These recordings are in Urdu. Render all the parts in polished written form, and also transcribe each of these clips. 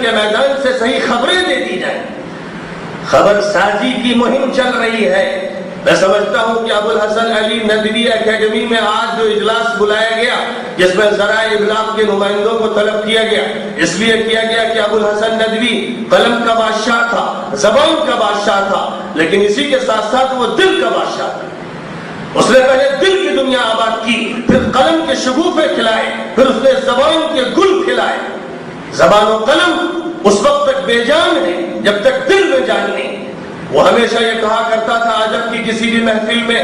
کے میدان سے صحیح خبریں دے دی جائیں. خبر سازی کی مہم چل رہی ہے. میں سمجھتا ہوں کہ ابو الحسن علی ندوی اکیڈمی میں آج جو اجلاس بلایا گیا جس میں ذرائع ابلاغ کے نمائندوں کو طلب کیا گیا، اس لیے کیا گیا کہ ابو الحسن ندوی قلم کا بادشاہ تھا، زبان کا بادشاہ تھا، لیکن اسی کے ساتھ ساتھ وہ دل کا بادشاہ تھا. اس نے پہلے دل کی دنیا آباد کی، پھر قلم کے شگوفے کھلائے، پھر اس نے زبان کے گل کھلائے. زبان و قلم اس وقت تک بے جان ہے جب تک دل میں جان نہیں. وہ ہمیشہ یہ کہا کرتا تھا عجب کی کسی بھی محفل میں،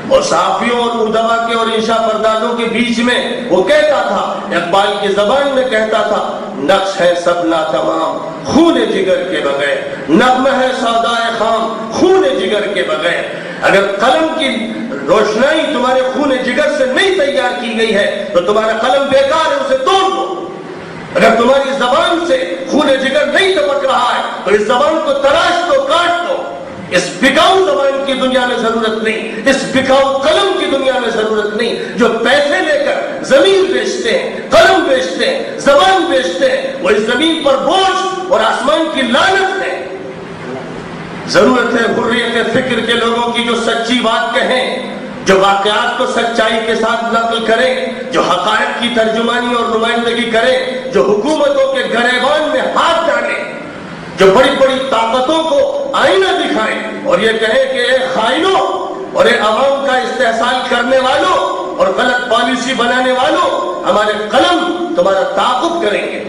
اور صحافیوں اور ادبا کے اور انشاء پردازوں کے بیچ میں وہ کہتا تھا، اقبال کی زبان میں کہتا تھا، نقش ہے سب ناتمام خون جگر کے بغیر، نغمہ ہے سودائے خام خون جگر کے بغیر. اگر قلم کی روشنائی تمہارے خون جگر سے نہیں تیار کی گئی ہے تو تمہارا قلم بیکار ہے، اسے توڑ دو. اگر تمہاری زبان سے خون جگر نہیں ٹپک رہا ہے تو اس زبان کو تراش دو، کاٹ دو. اس بکاؤ زبان کی دنیا میں ضرورت نہیں، اس بکاؤ قلم کی دنیا میں ضرورت نہیں. جو پیسے لے کر زمین بیچتے ہیں، قلم بیچتے ہیں، زبان بیچتے ہیں، وہ اس زمین پر بوجھ اور آسمان کی لعنت ہے. ضرورت ہے حریت فکر کے لوگوں کی جو سچی بات کہیں، جو واقعات کو سچائی کے ساتھ نقل کریں، جو حقائق کی ترجمانی اور نمائندگی کریں، جو حکومتوں کے گریبان میں ہاتھ ڈالیں، جو بڑی بڑی طاقتوں کو آئینہ دکھائیں اور یہ کہیں کہ اے خائنوں اور اے عوام کا استحصال کرنے والوں اور غلط پالیسی بنانے والوں، ہمارے قلم تمہارا تعاقب کریں گے.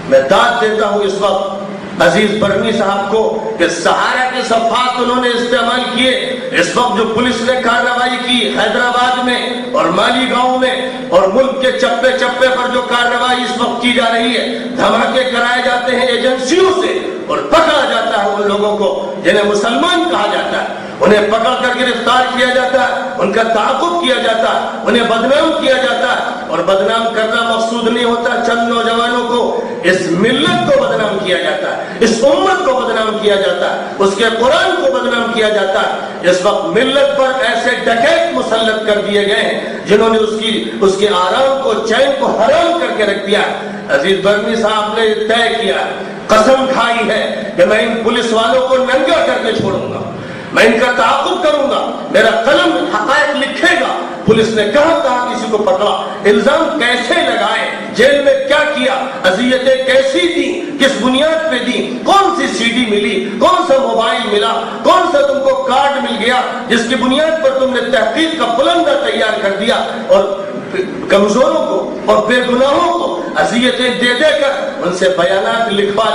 میں داد دیتا ہوں اس وقت عزیز برمی صاحب کو کہ سہارا کے صفحات انہوں نے استعمال کیے. اس وقت جو پولیس نے کارروائی کی حیدرآباد میں اور مالی گاؤں میں اور ملک کے چپے چپے پر جو کارروائی اس وقت کی جا رہی ہے، دھماکے کرائے جاتے ہیں ایجنسیوں سے اور پکڑا جاتا ہے ان لوگوں کو جنہیں مسلمان کہا جاتا ہے، انہیں پکڑ کر گرفتار کیا جاتا ہے، ان کا تعاقب کیا جاتا ہے، انہیں بدنام کیا جاتا ہے. اور بدنام کرنا مقصود نہیں ہوتا چند نوجوانوں کو، اس ملت کو بدنام کیا جاتا ہے، اس امت کو بدنام کیا جاتا ہے، اس کے قرآن کو بدنام کیا جاتا ہے. اس وقت ملت پر ایسے ڈکیت مسلط کر دیے گئے ہیں جنہوں نے اس کے آرام کو، چین کو حرام کر کے رکھ دیا. عزیز برمی صاحب نے طے کیا، قسم کھائی ہے کہ میں ان پولیس والوں کو ننگا کر کے چھوڑوں گا، میں ان کا تعاقب کروں گا، میرا قلم حقائق لکھے گا. پولیس نے کہاں کسی کو پکڑا، الزام کیسے لگائے، جیل میں کیا کیا، اذیتیں کیسی دی، کس بنیاد پہ دی، کون سی سی ڈی ملی، کون سا موبائل ملا، کون سا تم کو کارڈ مل گیا جس کی بنیاد پر تم نے تحقیق کا بلندہ تیار کر دیا اور کمزوروں کو اور بے گناہوں کو اذیتیں دے دے کر ان سے بیانات لکھوا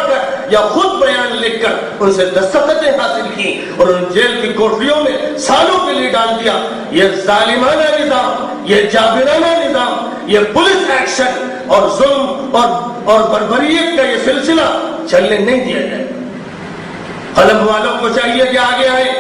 کر یا خود بیان لکھ کر ان سے دستخطیں حاصل کی اور ان جیل کی کوٹریوں میں سالوں کے لیے ڈال دیا. یہ ظالمانہ نظام، یہ جابرانہ نظام، یہ پولیس ایکشن اور ظلم اور بربریت کا یہ سلسلہ چلنے نہیں دیا جائے. قلم والوں کو چاہیے کہ آگے آئے،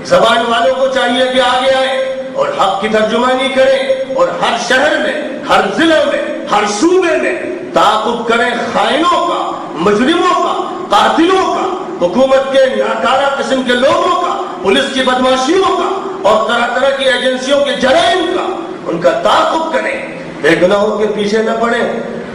زبان والوں کو چاہیے کہ آگے آئے اور حق کی ترجمانی کریں اور ہر شہر میں، ہر ضلع میں، ہر صوبے میں تعاقب کریں خائنوں کا، مجرموں کا، قاتلوں کا، حکومت کے ناکارہ قسم کے لوگوں کا، پولیس کی بدماشیوں کا اور طرح طرح کی ایجنسیوں کے جرائم کا. ان کا تعاقب کریں، بے گناہوں کے پیچھے نہ پڑیں.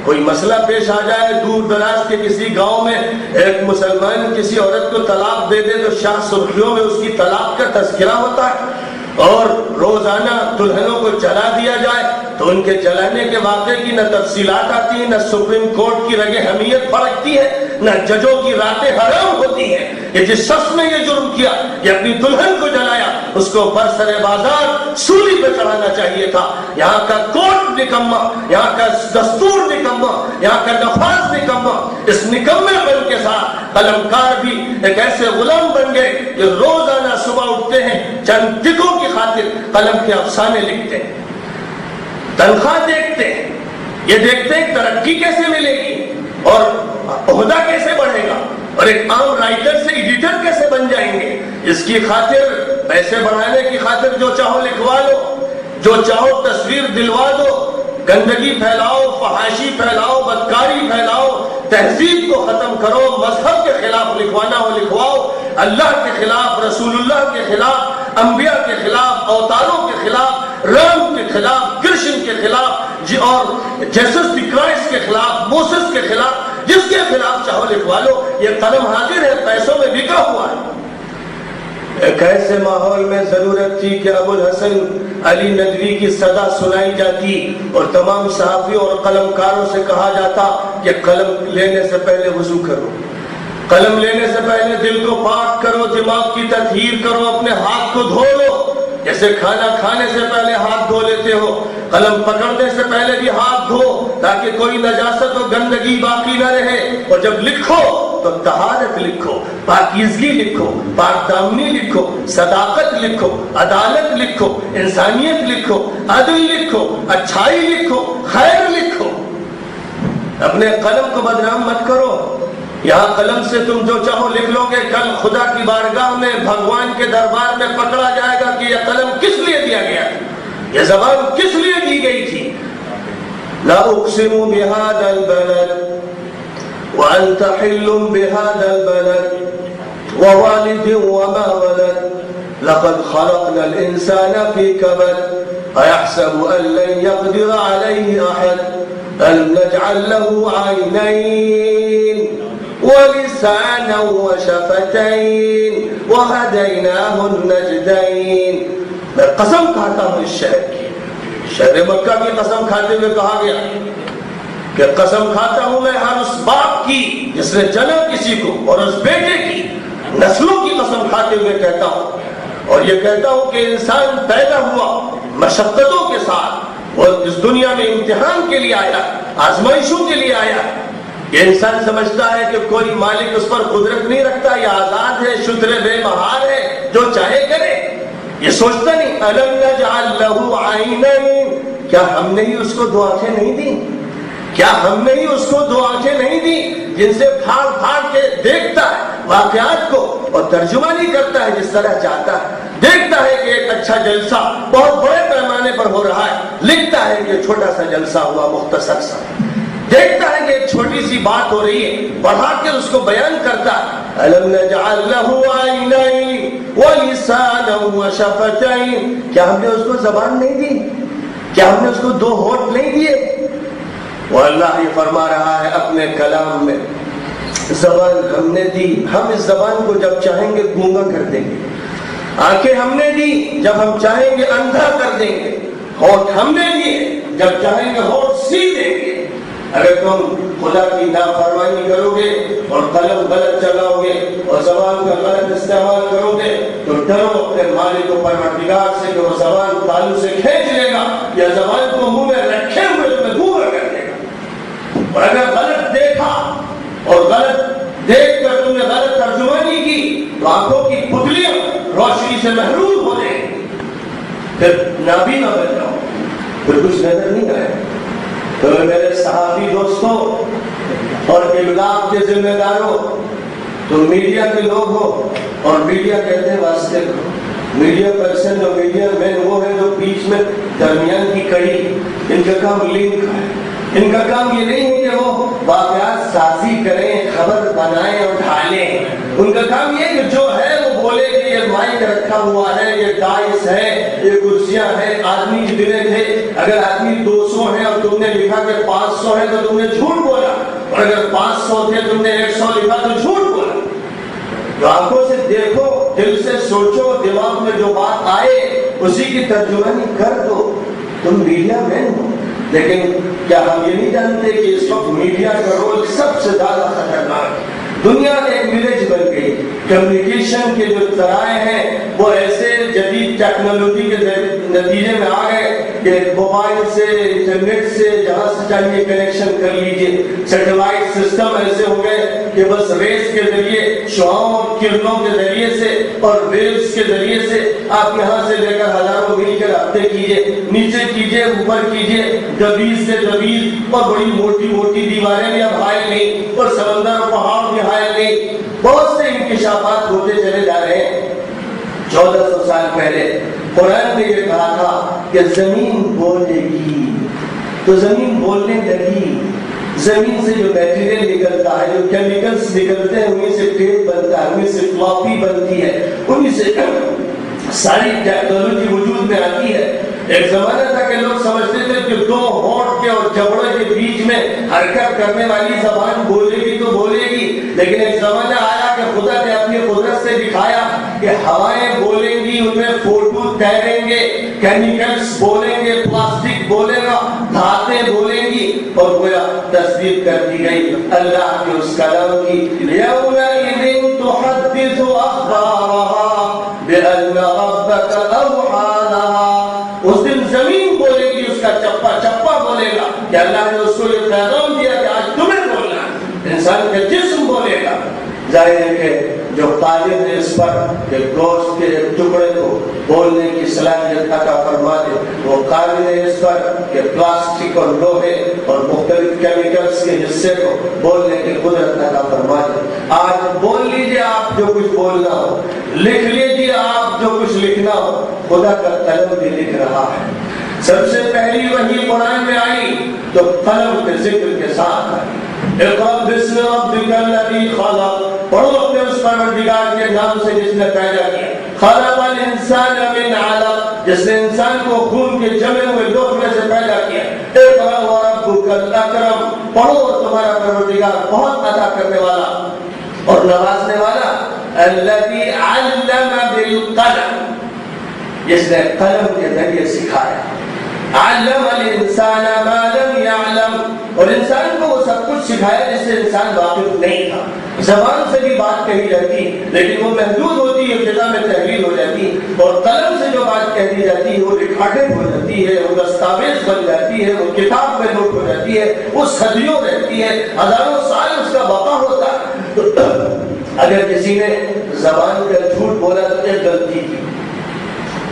کوئی مسئلہ پیش آ جائے دور دراز کے کسی گاؤں میں، ایک مسلمان کسی عورت کو طلاق دے دے تو شاہ سرخیوں میں اس کی طلاق کا تذکرہ ہوتا ہے اور روزانہ دلہنوں کو جلا دیا جائے تو ان کے جلانے کے واقعے کی نہ تفصیلات آتی ہیں، نہ سپریم کورٹ کی رگ حمیت پرکھتی ہے، نہ ججوں کی راتیں حرام ہوتی ہیں. کہ جس شخص نے یہ جرم کیا، یہ اپنی دلہن کو جلایا، اس کو برسر بازار سولی پہ چڑھانا چاہیے تھا. یہاں کا کورٹ نکما، یہاں کا دستور نکما، یہاں کا نفاذ نکما. اس نکمے پن کے ساتھ قلمکار بھی ایک ایسے غلام بن گئے جو روزانہ صبح اٹھتے ہیں، چند ٹکوں کی خاطر قلم کے افسانے لکھتے ہیں، تنخواہ دیکھتے ہیں، یہ دیکھتے ہیں ترقی کیسے ملے گی اور عہدہ کیسے بڑھے گا اور ایک عام رائٹر سے ایڈیٹر کیسے بن جائیں گے. اس کی خاطر، پیسے بڑھانے کی خاطر جو چاہو لکھوا لو، جو چاہو تصویر دلوا دو، گندگی پھیلاؤ، فحاشی پھیلاؤ، بدکاری پھیلاؤ، تہذیب کو ختم کرو، مذہب کے خلاف لکھوانا ہو لکھواؤ، اللہ کے خلاف، رسول اللہ کے خلاف، انبیاء کے خلاف، اوتاروں کے خلاف، رام کے خلاف، کرشن کے خلاف اور جیسس دی کرائسٹ کے خلاف، موسس کے خلاف، جس کے خلاف چاہو چاہو لکھوا لو، یہ قلم حاضر ہے، پیسوں میں بکا ہوا ہے۔ ایک ایسے ماحول میں ضرورت تھی کہ ابو الحسن علی ندوی کی صدا سنائی جاتی اور تمام صحافیوں اور قلم کاروں سے کہا جاتا کہ قلم لینے سے پہلے وضو کرو، قلم لینے سے پہلے دل کو پاک کرو، دماغ کی تطہیر کرو، اپنے ہاتھ کو دھو لو، جیسے کھانا کھانے سے پہلے ہاتھ دھو لیتے ہو، قلم پکڑنے سے پہلے بھی ہاتھ دھو تاکہ کوئی نجاست و گندگی باقی نہ رہے، اور جب لکھو تو طہارت لکھو، پاکیزگی لکھو، پاک دامنی لکھو، صداقت لکھو، عدالت لکھو، انسانیت لکھو، عدل لکھو، اچھائی لکھو، خیر لکھو۔ اپنے قلم کو بدنام مت کرو۔ یہاں قلم سے تم جو چاہو لکھ لو گے، کل خدا کی بارگاہ میں بھگوان کے دربار میں پکڑا جائے گا کہ یہ قلم کس لیے دیا گیا تھا، یہ زبان کس لیے دی گئی تھی۔ لا اقسم بهذا البلد وانت حل بهذا البلد ووالد وما ولد لقد خلقنا الانسان في كبد ايحسب ان لن يقدر عليه احد الم نجعل له عينين ولسانا وشفتين وهديناه النجدين۔ میں قسم کھاتا ہوں اس شہر کی، شہر مکہ کی قسم کھاتے ہوئے کہا گیا کہ قسم کھاتا ہوں میں ہر اس باپ کی جس نے جنا کسی کو، اور اس بیٹے کی، نسلوں کی قسم کھاتے ہوئے کہتا ہوں، اور یہ کہتا ہوں کہ انسان پیدا ہوا مشقتوں کے ساتھ، اور اس دنیا میں امتحان کے لیے آیا، آزمائشوں کے لیے آیا۔ یہ انسان سمجھتا ہے کہ کوئی مالک اس پر قدرت نہیں رکھتا، یہ آزاد ہے، شتر بے مہار ہے، جو چاہے کرے، یہ سوچتا نہیں۔ الم نجعل له عینین، کیا ہم نے ہی اس کو دو آنکھیں نہیں دی؟ کیا ہم نے ہی اس کو دو آنکھیں نہیں دی جن سے پھاڑ پھاڑ کے دیکھتا ہے واقعات کو اور ترجمانی کرتا ہے جس طرح چاہتا ہے، دیکھتا ہے کہ ایک اچھا جلسہ بہت بڑے پیمانے پر ہو رہا ہے، لکھتا ہے کہ چھوٹا سا جلسہ ہوا مختصر سا، دیکھتا ہے کہ ایک چھوٹی سی بات ہو رہی ہے، بڑھا کے اس کو بیان کرتا ہے۔ الم نجعل له عینین ولسانا وشفتین، کیا ہم نے اس کو زبان نہیں دی؟ کیا ہم نے اس کو دو ہونٹ نہیں دیے؟ وہ اللہ یہ فرما رہا ہے اپنے کلام میں، زبان ہم نے دی، ہم اس زبان کو جب چاہیں گے گونگا کر دیں گے، آنکھیں ہم نے دی، جب ہم چاہیں گے اندھا کر دیں گے، ہونٹ ہم نے دیے، جب چاہیں گے ہونٹ سی دیں گے۔ اگر تم خدا کی نافرمانی کرو گے اور قلم غلط چلاؤ گے اور زبان کا غلط استعمال کرو گے تو ڈرو اپنے مالک و پروردگار سے کہ وہ زبان تالو سے کھینچ لے گا یا زبان کو منہ میں رکھے ہوئے تمہیں گونگا کر دے گا۔ اور اگر غلط دیکھا اور غلط دیکھ کر تم نے غلط ترجمانی کی تو آنکھوں کی پتلیاں روشنی سے محروم ہو جائیں گی، پھر نابینا بن جاؤ، پھر کچھ نظر نہیں آئے۔ تو میرے صحافی دوستوں اور ابلاغ کے ذمہ داروں، تم میڈیا کے لوگ ہو، اور میڈیا کہتے ہیں واسطے کو، میڈیا پرسن اور میڈیا مین وہ ہے جو بیچ میں درمیان کی کڑی، ان کا کام لنک ہے، ان کا کام یہ نہیں ہے کہ وہ واقعات سازی کریں، خبر بنائیں اور ڈھالیں، ان کا کام یہ کہ جو ہے وہ بولے کہ یہ مائک رکھا ہوا ہے، یہ ڈائس ہے، یہ کرسیاں ہیں، آدمی جتنے تھے، اگر آدمی 200 ہیں اور تم نے لکھا کہ 500 ہے تو تم نے جھوٹ بولا، اور اگر 500 تھے تم نے 100 لکھا تو جھوٹ بولا۔ جو آنکھوں سے دیکھو، دل سے سوچو، دماغ میں جو بات آئے اسی کی ترجمانی کر دو، تم میڈیا مین ہو۔ لیکن کیا ہم یہ نہیں جانتے کہ اس وقت میڈیا کا رول سب سے زیادہ خطرناک ہے؟ دنیا ایک ولیج بن گئی، کمیونیکیشن کے جو ذرائع ہیں وہ ایسے جدید ٹیکنالوجی کے نتیجے میں آ گئے کہ موبائل سے، انٹرنیٹ سے جہاں سے چاہیے کنیکشن کر لیجئے، سیٹلائٹ سسٹم ایسے ہو گئے کہ بس ریس کے ذریعے، شعاعوں اور کرنوں کے ذریعے سے اور ویوز کے ذریعے سے آپ یہاں سے لے کر ہزاروں میل کے رابطے کیجئے، نیچے کیجئے، اوپر کیجئے، دبیز سے دبیز، اور بڑی موٹی موٹی دیواریں بھی اب حائل نہیں، اور سمندر اور پہاڑ بھی حائل نہیں، بہت سے انکشافات ہوتے چلے جا رہے ہیں۔ 1400 سال پہلے قرآن نے یہ کہا تھا کہ زمین بولے گی، تو زمین بولنے لگی۔ زمین سے جو میٹیریل نکلتا ہے، جو کیمیکلز نکلتے ہیں، انہیں سے ٹیپ بنتا ہے، انہیں سے فلاپی بنتی ہے، انہیں سے ساری ٹیکنالوجی وجود میں آتی ہے۔ ایک زمانہ تھا کہ لوگ سمجھتے تھے کہ دو ہونٹ کے اور جبڑے کے بیچ میں حرکت کرنے والی زبان بولے گی تو بولے گی، لیکن ایک زمانہ آیا کہ خدا نے اپنی قدرت سے دکھایا کہ ہوائیں بولیں گی، ان میں فوٹو تیریں گے، کیمیکلز بولیں گے، پلاسٹک بولے گا، دھاتیں بولیں گی، اور گویا تصدیق کر دی گئی اللہ کے اس کلام کی۔ یومئذ تحدث اخبارها بأن ربك أوحى لها، اس دن زمین بولے گی، اس کا چپا چپا بولے گا کہ اللہ نے اس کو یہ پیغام دیا کہ آج تمہیں بولنا ہے۔ انسان کا جسم بولے گا۔ ظاہر ہے کہ جو قادر ہے اس پر کہ گوشت کے ٹکڑے کو بولنے کی صلاحیت عطا فرما دے، وہ قادر ہے اس پر کہ پلاسٹک اور لوہے اور مختلف کیمیکلز کے حصے کو بولنے کی قدرت عطا فرما دے۔ آج بول لیجئے آپ جو کچھ بولنا ہو، لکھ لیجئے آپ جو کچھ لکھنا ہو، خدا کا قلم بھی لکھ رہا ہے۔ سب سے پہلی وحی قرآن میں آئی تو قلم کے ذکر کے ساتھ آئی۔ اقرأ باسم ربک الذی خلق، پڑھو اپنے اس پروردگار کے نام سے جس نے پیدا کیا۔ خلق الانسان من علق، جس نے انسان کو خون کے جمے ہوئے لوح میں سے پیدا کیا۔ اقرأ وربک الاکرم، پڑھو اور تمہارا پروردگار بہت عطا کرنے والا اور نوازنے والا، الذی علم بالقلم، جس نے قلم کے ذریعے سکھایا۔ علم الانسان ما لم يعلم، اور انسان کو وہ سب کچھ سکھایا جس سے انسان واقف نہیں تھا۔ زبان سے بھی بات کہی جاتی لیکن وہ محدود ہوتی ہے، فضا میں تحلیل ہو جاتی، اور قلم سے جو بات کہہ دی جاتی ہے وہ ریکارڈنگ ہو جاتی ہے، وہ دستاویز بن جاتی ہے، وہ کتاب میں نوٹ ہو جاتی ہے، وہ صدیوں رہتی ہے، ہزاروں سال اس کا بقا ہوتا ہے۔ اگر کسی نے زبان کا جھوٹ بولا تو ایک غلطی کی،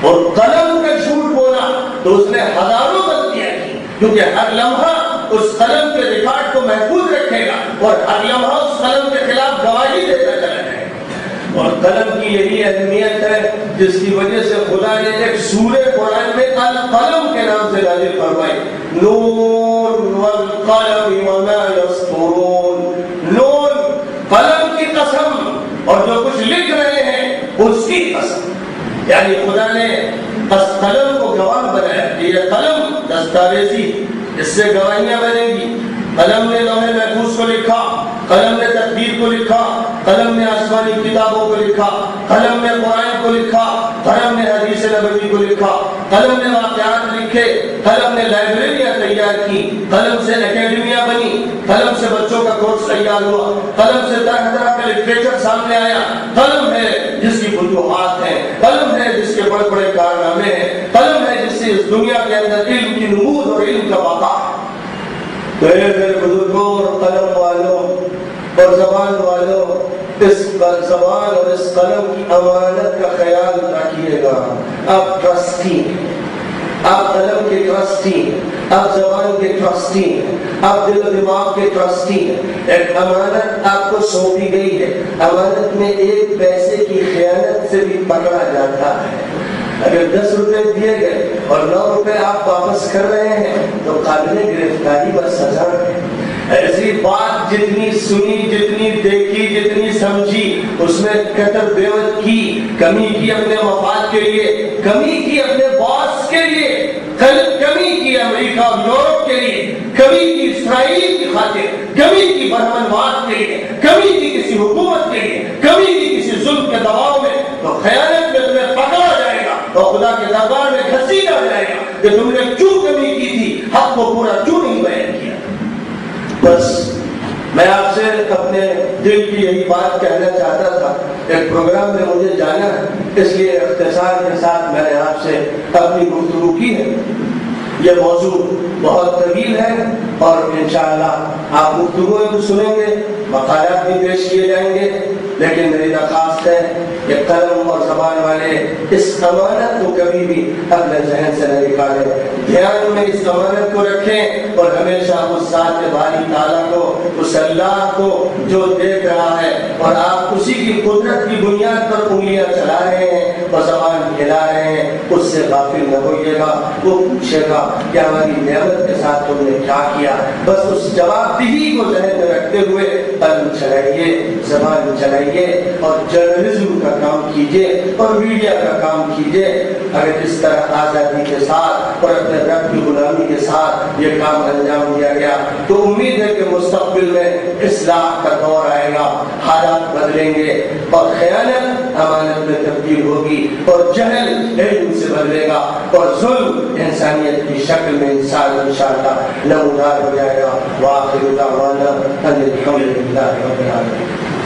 اور قلم کا جھوٹ بولا تو اس نے ہزاروں غلطیاں کی، کیونکہ ہر لمحہ اس قلم کے ریکارڈ کو محفوظ رکھے گا اور ہر لمحہ اس قلم کے خلاف گواہی دیتا چلا جائے گا۔ اور قلم کی یہی اہمیت ہے جس کی وجہ سے خدا نے ایک سورہ قرآن میں القلم کے نام سے نازل فرمائی، نون والقلم وما یسطرون، نون قلم کی قسم اور جو کچھ لکھ رہے ہیں اس کی قسم۔ یعنی خدا نے اس قلم کو گواہ بنایا کہ یہ قلم دستاویزی، اس سے گواہیاں بنے گی۔ قلم نے لوح محفوظ کو لکھا، قلم نے تقدیر کو لکھا، قلم نے آسمانی کتابوں کو لکھا، قلم نے قرآن کو لکھا، قلم نے حدیث نبوی کو لکھا، قلم نے واقعات لکھے، قلم نے لائبریریاں تیار کی، قلم سے اکیڈمیاں بنی، قلم سے بچوں کا کورس تیار ہوا، قلم سے طرح طرح کا لٹریچر سامنے آیا۔ قلم ہے جس کی فتوحات ہیں، قلم ہے جس کے بڑے بڑے کارنامے ہیں، قلم ہے جس سے اس دنیا کے اندر علم کی نمود اور علم کا بقا۔ تو اے میرے بزرگوں اور قلم والوں اور زبان والوں، اس زبان اور اس قلم کی امانت کا خیال رکھیے گا۔ آپ ٹرسٹی ہیں، آپ قلم کے ٹرسٹی ہیں، آپ زبان کے ٹرسٹی ہیں، آپ دل و دماغ کے ٹرسٹی ہیں۔ ایک امانت آپ کو سونپی گئی ہے، امانت میں ایک پیسے کی خیانت سے بھی پکڑا جاتا ہے۔ اگر 10 روپے دیے گئے اور 9 روپے آپ واپس کر رہے ہیں تو قابل گرفتاری و سزا ہے۔ ایسی بات جتنی سنی، جتنی دیکھی، جتنی سمجھی، اس میں کٹر بیوت کی، کمی کی اپنے مفاد کے لیے، کمی کی اپنے باس کے لیے، کمی کی امریکہ اور یورپ کے لیے، کمی کی اسرائیل کی خاطر، کمی کی برہمنواد کے لیے، کمی کی کسی حکومت کے لیے، کمی کی کسی ظلم کے دباؤ میں، تو خیانت میں تمہیں پکڑا جائے گا اور خدا کے دربار میں گھسیٹا جائے گا کہ تم نے کیوں کمی کی تھی، حق کو پورا کیوں نہیں بیان کیا۔ بس میں آپ سے اپنے دل کی یہی بات کہنا چاہتا تھا۔ ایک پروگرام میں مجھے جانا ہے، اس لیے اختصار کے ساتھ میں نے آپ سے اپنی گفتگو کی ہے۔ یہ موضوع بہت طویل ہے اور انشاءاللہ آپ گفتگو کو سنیں گے، مقالات بھی پیش کیے جائیں گے، لیکن میری درخواست ہے کہ قلم اور زبان والے اس امانت کو کبھی بھی اپنے ذہن سے نہ نکالیں، دھیان میں اس امانت کو رکھیں اور ہمیشہ اس ذات باری تعالیٰ کو، اس اللہ کو جو دیکھ رہا ہے اور آپ اسی کی قدرت کی بنیاد پر انگلیاں چلا رہے ہیں اور زبان ہلا رہے ہیں، اس سے غافل نہ ہوئیے گا۔ وہ پوچھے گا کہ ہماری نعمت کے ساتھ تم نے کیا کیا۔ بس اس جواب دہی کو ذہن میں رکھتے ہوئے قلم چلائیے، زبان چلائیے اور جرنلزم کا کام کیجیے اور میڈیا کا کام کیجیے۔ اگر اس طرح آزادی کے ساتھ اور اپنے رب کی غلامی کے ساتھ یہ کام انجام دیا گیا تو امید ہے کہ مستقبل میں اصلاح کا دور آئے گا۔ حالات بدلیں گے اور خیانت امانت میں تبدیل ہوگی اور جہل علم سے بدلے گا اور ظلم انسانیت کی شکل میں انسان انشاءاللہ نمودار ہو جائے گا. وآخر دعوانا ان الحمد للہ رب العالمین.